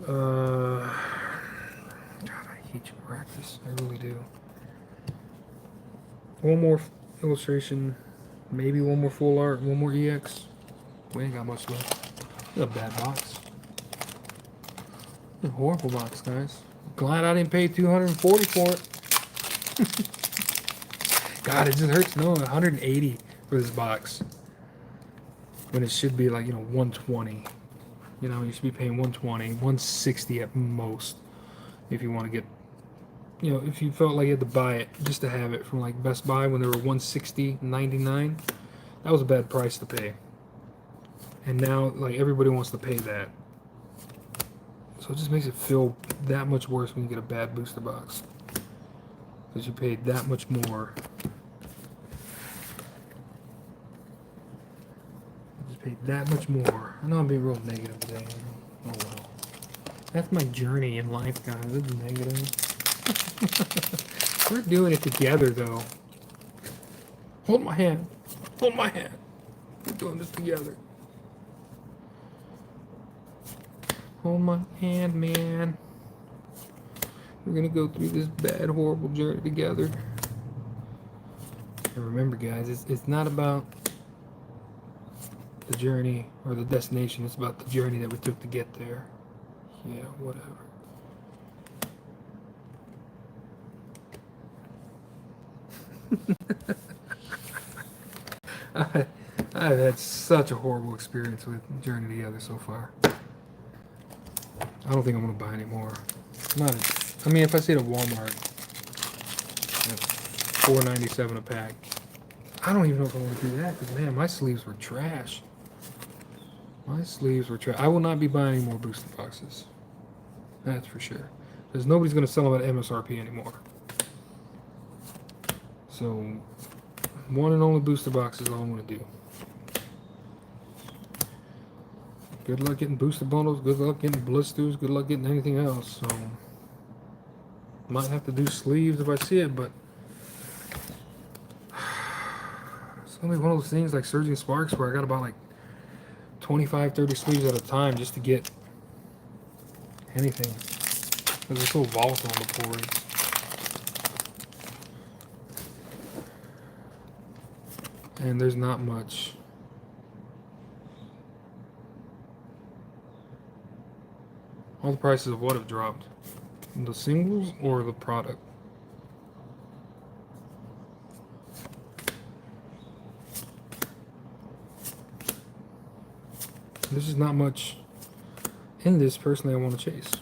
God, I hate you, practice. I really do. 1 more illustration, maybe 1 more full art, 1 more EX. We ain't got much left. It's a bad box. It's a horrible box, guys. Glad I didn't pay $240 for it. God, it just hurts knowing $180 for this box when it should be like, you know, $120. You know, you should be paying $120, $160 at most if you want to get. You know, if you felt like you had to buy it just to have it from like Best Buy when they were $160.99, that was a bad price to pay. And now, like, everybody wants to pay that. So it just makes it feel that much worse when you get a bad booster box. because you paid that much more. You just paid that much more. I know I'm being real negative today. Oh well. That's my journey in life, guys. It's negative. We're doing it together, though. Hold my hand. Hold my hand. We're doing this together. Hold my hand, man. We're gonna go through this bad, horrible journey together. And remember, guys, it's not about the journey or the destination. It's about the journey that we took to get there. Yeah, whatever. I've had such a horrible experience with Journey Together so far. I don't think I'm gonna buy any more. Not. I mean, if I see it at Walmart, $4.97 a pack. I don't even know if I want to do that because man, my sleeves were trash. My sleeves were trash. I will not be buying any more booster boxes. That's for sure. Because nobody's gonna sell them at MSRP anymore. So, one and only booster box is all I'm gonna do. Good luck getting booster bundles, good luck getting blisters, good luck getting anything else. So, might have to do sleeves if I see it, but it's gonna be one of those things like Surging Sparks where I got about like 25, 30 sleeves at a time just to get anything. Because it's so volatile on the pouring. And there's not much. All the prices of what have dropped? The singles or the product? There's just not much in this personally I want to chase.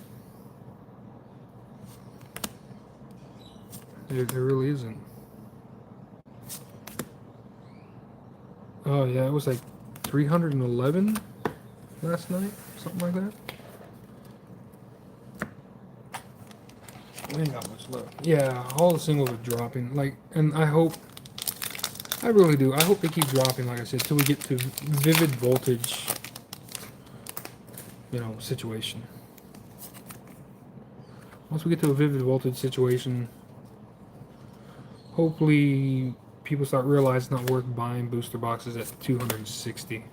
There really isn't. Oh yeah, it was like 311 last night, something like that. We ain't got much left. Yeah, all the singles are dropping. Like, and I really do. I hope they keep dropping, like I said, till we get to Vivid Voltage, situation. Once we get to a Vivid Voltage situation, hopefully people start realizing it's not worth buying booster boxes at 260.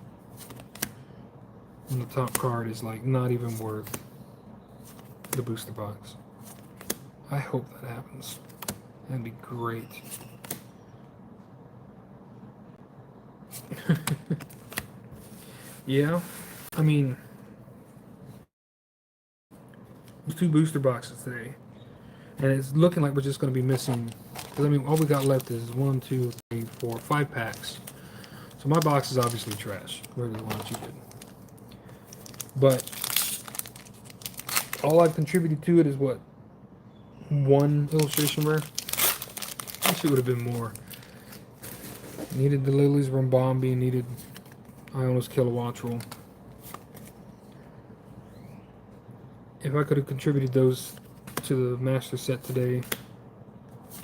And the top card is like not even worth the booster box. I hope that happens. That'd be great. Yeah, I mean, there's 2 booster boxes today, and it's looking like we're just going to be missing. Because I mean, all we got left is 1, 2, 3, 4, 5 packs. So my box is obviously trash. Whatever the one that you did. But all I've contributed to it is what? 1 illustration rare? I wish it would have been more. Needed the Lily's Rambombi, needed Iona's Kilowattrel. If I could have contributed those to the master set today,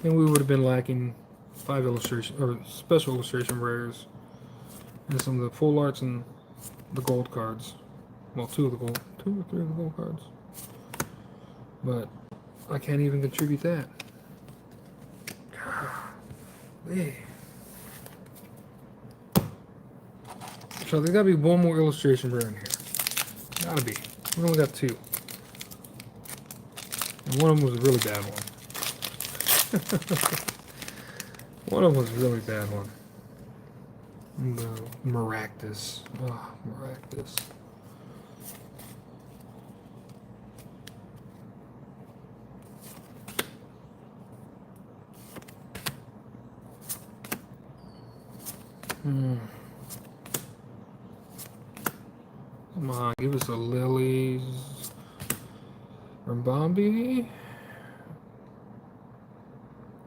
then we would have been lacking 5 illustration or special illustration rares and some of the full arts and the gold cards. Well, 2 or 3 of the gold cards. But I can't even contribute that. Golly. So there's gotta be 1 more illustration rare in here. Gotta be. We only got 2. And one of them was a really bad one. One of them was a really bad one. The Maractus. Oh, Maractus. Come on, give us a Lily's Rambombi.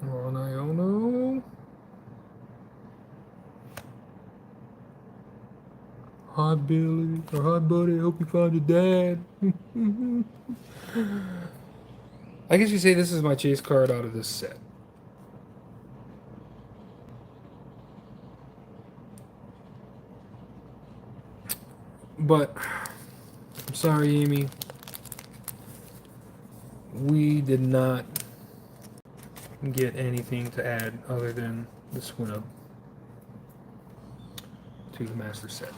Or an Iono. Hi Billy, or hi buddy, I hope you found your dad. I guess you say this is my chase card out of this set. But I'm sorry, Amy. We did not get anything to add other than the squib to the master set,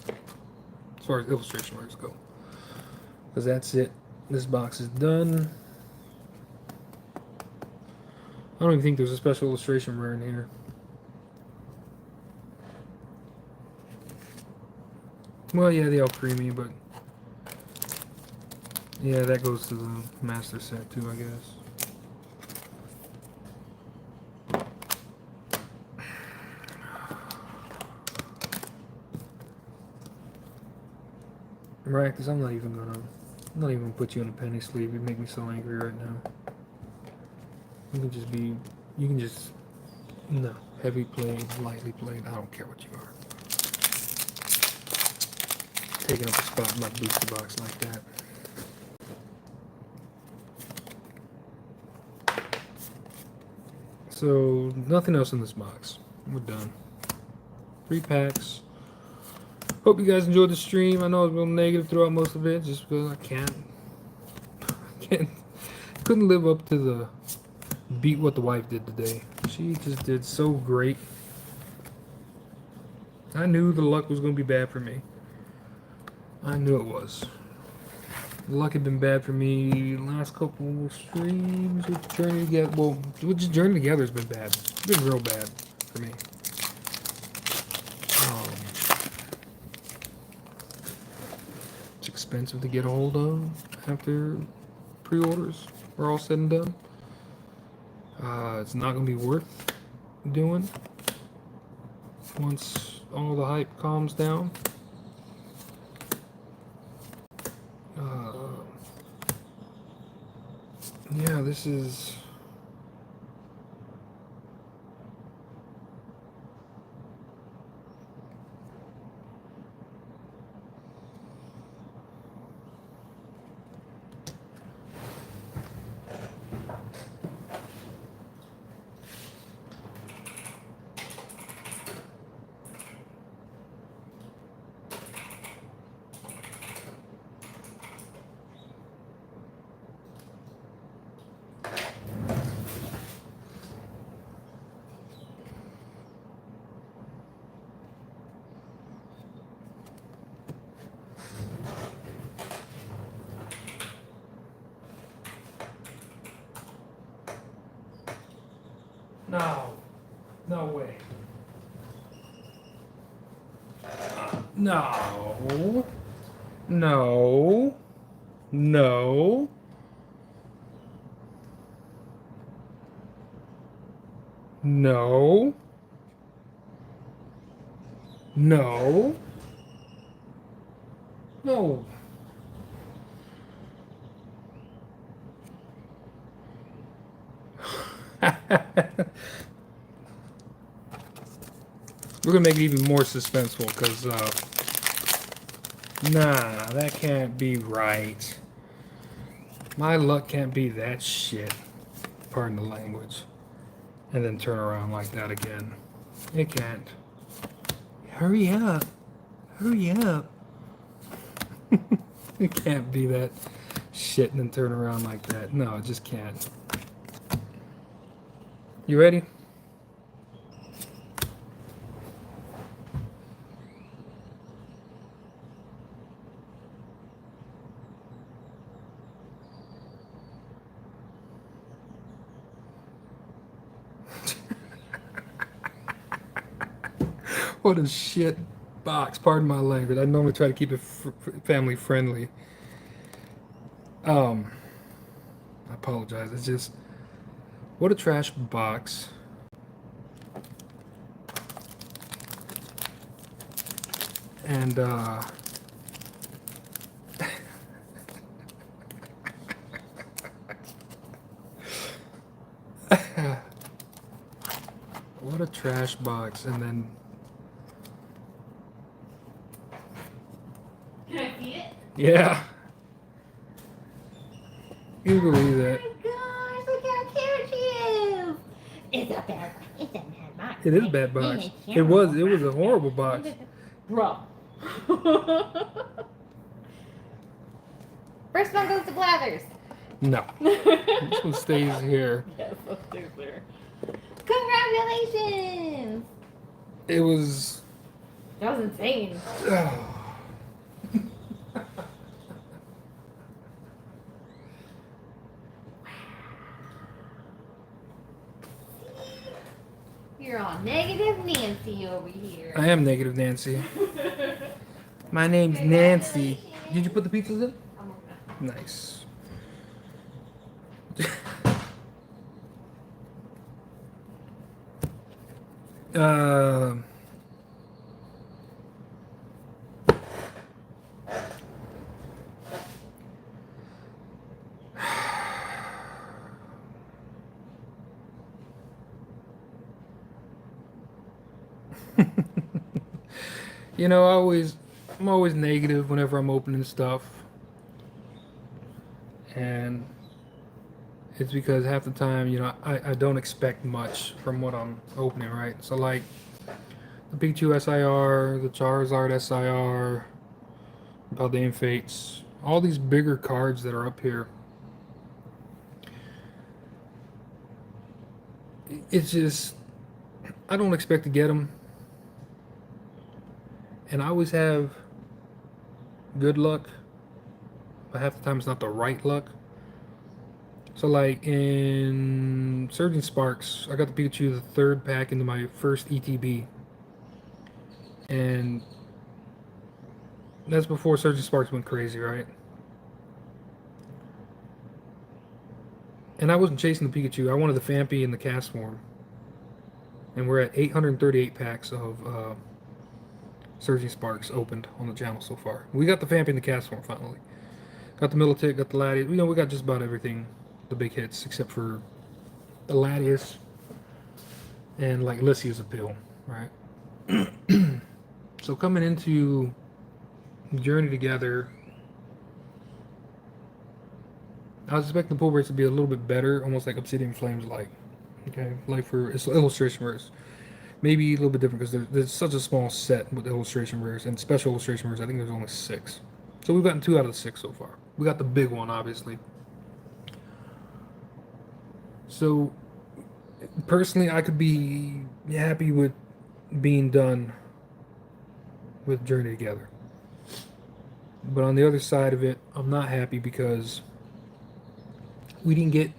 as far as illustration marks go. Because that's it. This box is done. I don't even think there's a special illustration rare in here. Well, yeah, they all creamy, but yeah, that goes to the master set too, I guess. Right, because I'm not even gonna put you in a penny sleeve. You make me so angry right now. You can just, no, heavy played, lightly played. I don't care what you are. Taking up a spot in my booster box like that. So, nothing else in this box. We're done. 3 packs. Hope you guys enjoyed the stream. I know I was a little negative throughout most of it, just because I couldn't live up to the beat what the wife did today. She just did so great. I knew the luck was going to be bad for me. I knew it was. The luck had been bad for me the last couple of streams with Journey Together. Well, just Journey Together has been bad. It's been real bad for me. It's expensive to get a hold of after pre-orders are all said and done. It's not going to be worth doing once all the hype calms down. Yeah, this is... No. No way. No. No. No. No. No. No. We're gonna make it even more suspenseful because, nah, that can't be right. My luck can't be that shit. Pardon the language. And then turn around like that again. It can't. Hurry up. Hurry up. It can't be that shit and then turn around like that. No, it just can't. You ready? What a shit box. Pardon my language. I normally try to keep it family friendly. I apologize. It's just, what a trash box. And what a trash box. And then, can I see it? yeah. Can you believe that? Oh my gosh, look how cute she is. It's a bad box. It's a bad box. It is a bad box. It was a horrible box. Bro, First one goes to Blathers. No. This one stays here. Yes, let's do there. Congratulations! It was. That was insane. You're all negative Nancy over here. I am negative Nancy. My name's Nancy. Did you put the pizzas in? I'm okay. Nice. uh, you know, I'm always negative whenever I'm opening stuff, and it's because half the time, you know, I don't expect much from what I'm opening, right? So like the Pikachu SIR, the Charizard SIR, Paldean Fates, all these bigger cards that are up here. It's just, I don't expect to get them. And I always have good luck, but half the time it's not the right luck. So like in Surging Sparks, I got the Pikachu the third pack into my first ETB. And that's before Surging Sparks went crazy, right? And I wasn't chasing the Pikachu, I wanted the Phanpy and the cast form. And we're at 838 packs of Surging Sparks opened on the channel so far. We got the Phanpy and the cast form finally. Got the Militech, got the Latias. You know, we got just about everything, the big hits, except for the Latias and like Lysia's appeal, right? So coming into Journey Together, I was expecting the pull rates to be a little bit better, almost like Obsidian Flames like. Okay, like for it's illustration rares. Maybe a little bit different because there's such a small set with illustration rares and special illustration rares. I think there's only 6. So we've gotten 2 out of the 6 so far. We got the big one, obviously. So personally, I could be happy with being done with Journey Together. But on the other side of it, I'm not happy because we didn't get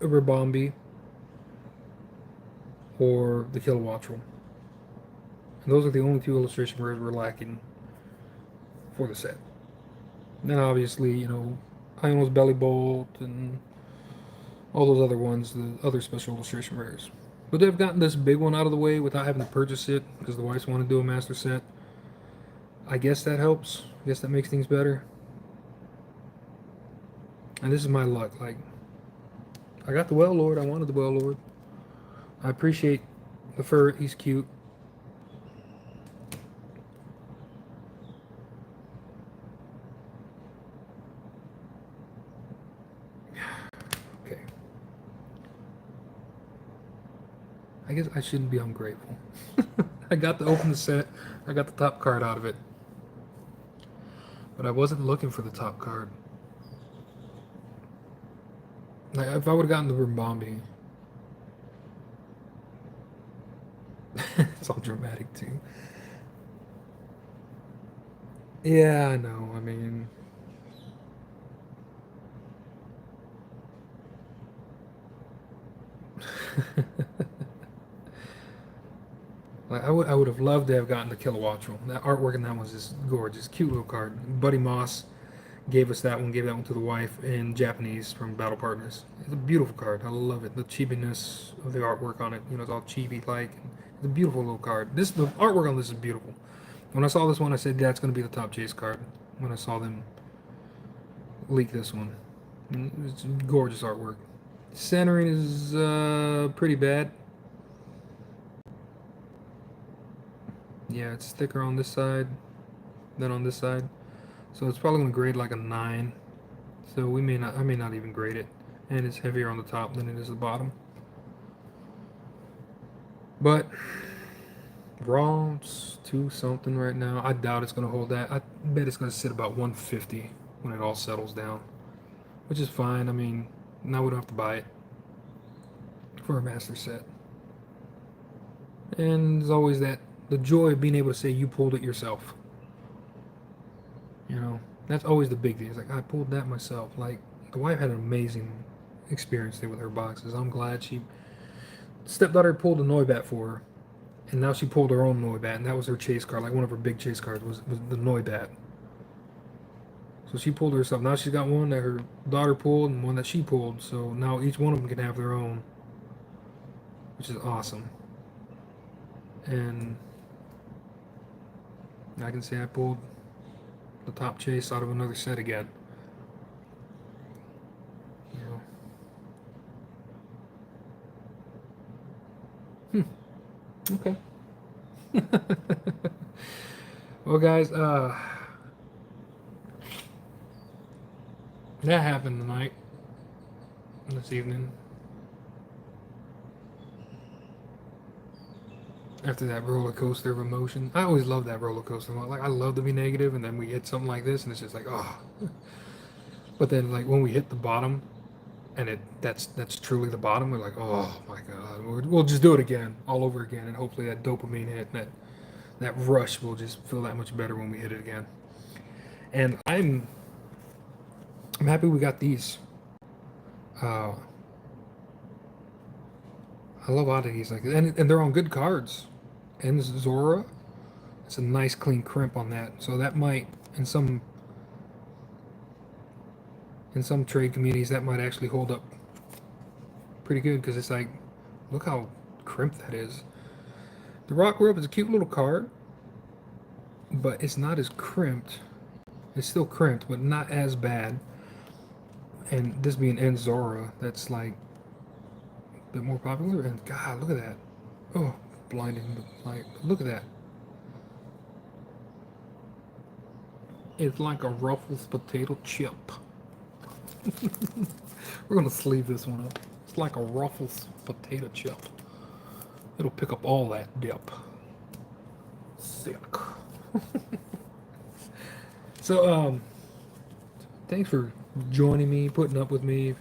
a Ribombee or the Kilowattrel. And those are the only 2 illustration rares we're lacking for the set. Then obviously, you know, Iono's Belly Bolt and all those other ones, the other special illustration rares. But they've gotten this big one out of the way without having to purchase it because the wives want to do a master set. I guess that helps. I guess that makes things better. And this is my luck. Like, I got the Well-Lord. I wanted the Well-Lord. I appreciate the fur. He's cute. Okay. I guess I shouldn't be ungrateful. I got to open the set. I got the top card out of it. But I wasn't looking for the top card. Like, if I would have gotten the Ribombee. It's all dramatic too. Yeah, I know. I mean, like I would have loved to have gotten the Kilowattrel. That artwork in that one's just gorgeous, cute little card. Buddy Moss gave us that one, gave that one to the wife in Japanese from Battle Partners. It's a beautiful card. I love it. The chibiness of the artwork on it, you know, it's all chibi like. It's a beautiful little card. The artwork on this is beautiful. When I saw this one, I said that's going to be the top chase card. When I saw them leak this one, it's gorgeous artwork. Centering is pretty bad. Yeah, it's thicker on this side than on this side, so it's probably going to grade like a 9. So I may not even grade it, and it's heavier on the top than it is the bottom. But Raw, it's 2 something right now. I doubt it's going to hold that. I bet it's going to sit about 150 when it all settles down, which is fine. I mean, now we don't have to buy it for a master set. And there's always that the joy of being able to say you pulled it yourself. You know, that's always the big thing. It's like I pulled that myself. Like the wife had an amazing experience there with her boxes. I'm glad she stepdaughter pulled a Noibat for her, and now she pulled her own Noibat, and that was her chase card. Like one of her big chase cards was the Noibat. So she pulled herself. Now she's got one that her daughter pulled and one that she pulled. So now each one of them can have their own, which is awesome. And I can say I pulled the top chase out of another set again. You know. Okay. Well, guys, that happened tonight, this evening. After that roller coaster of emotion, I always love that roller coaster. Like I love to be negative, and then we hit something like this, and it's just like, oh. But then, like when we hit the bottom, and that's truly the bottom, we're like, oh my god, we'll just do it again, all over again, and hopefully that dopamine hit, and that rush will just feel that much better when we hit it again. And I'm happy we got these. Uh, I love oddities like that, and they're on good cards. And Zora, it's a nice clean crimp on that. So that might, in some trade communities, that might actually hold up pretty good because it's like, look how crimped that is. The Rock Rope is a cute little card, but it's not as crimped. It's still crimped, but not as bad. And this being Zora, that's like a bit more popular. And God, look at that. Oh, blinding light. Look at that. It's like a Ruffles potato chip. We're gonna sleeve this one up. It's like a Ruffles potato chip. It'll pick up all that dip. Sick. So, thanks for joining me, putting up with me. If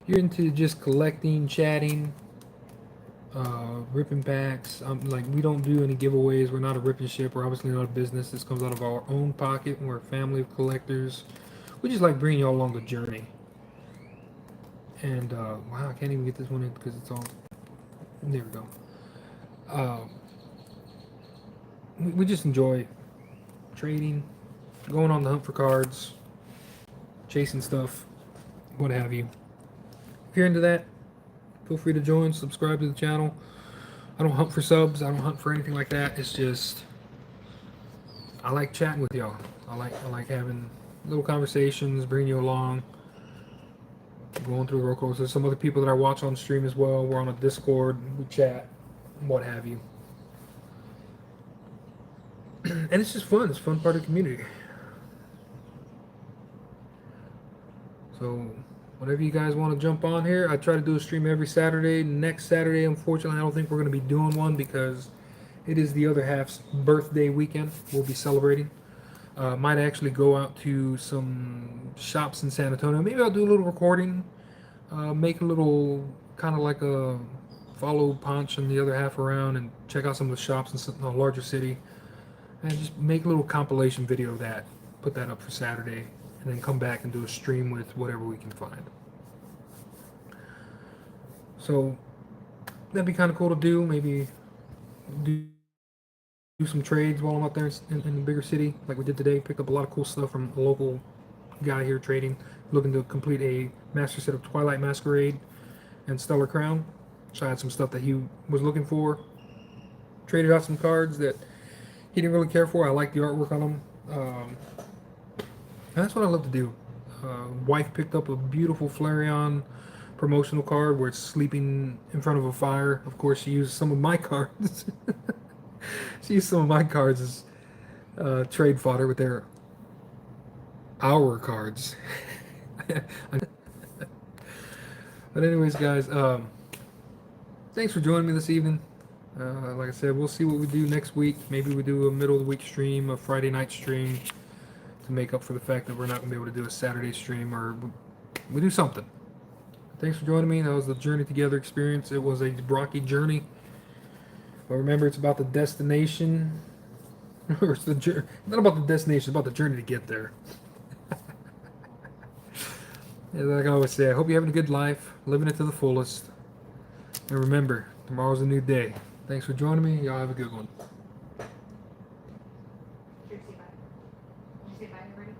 you're into just collecting, chatting, ripping packs. Like we don't do any giveaways. We're not a ripping ship. We're obviously not a business. This comes out of our own pocket. We're a family of collectors. We just like bringing you all along the journey. And wow, I can't even get this one in because it's all. There we go. We just enjoy trading, going on the hunt for cards, chasing stuff, what have you. If you're into that, feel free to join, subscribe to the channel. I don't hunt for subs. I don't hunt for anything like that. It's just I like chatting with y'all. I like having little conversations, bringing you along, going through the roller coaster. There's some other people that I watch on stream as well. We're on a Discord, we chat, what have you. And it's just fun. It's a fun part of the community. So whenever you guys want to jump on here, I try to do a stream every Saturday. Next Saturday, unfortunately, I don't think we're going to be doing one because it is the other half's birthday weekend. We'll be celebrating. Might actually go out to some shops in San Antonio. Maybe I'll do a little recording. Make a little kind of like a follow Punch and the other half around and check out some of the shops in a larger city. And just make a little compilation video of that. Put that up for Saturday. And then come back and do a stream with whatever we can find. So that'd be kind of cool to do. Maybe do some trades while I'm out there in the bigger city, like we did today. Picked up a lot of cool stuff from a local guy here trading, looking to complete a master set of Twilight Masquerade and Stellar Crown. So I had some stuff that he was looking for. Traded out some cards that he didn't really care for. I like the artwork on them. And that's what I love to do. Wife picked up a beautiful Flareon promotional card where it's sleeping in front of a fire. Of course, she used some of my cards. She used some of my cards as trade fodder with our cards. But anyways, guys, thanks for joining me this evening. Like I said, we'll see what we do next week. Maybe we do a middle of the week stream, a Friday night stream, to make up for the fact that we're not going to be able to do a Saturday stream, or we do something. Thanks for joining me. That was the Journey Together experience. It was a rocky journey. But remember, it's about the destination. Or it's not about the destination, it's about the journey to get there. Yeah, like I always say, I hope you're having a good life, living it to the fullest. And remember, tomorrow's a new day. Thanks for joining me. Y'all have a good one. Here, say bye. Did you say bye already?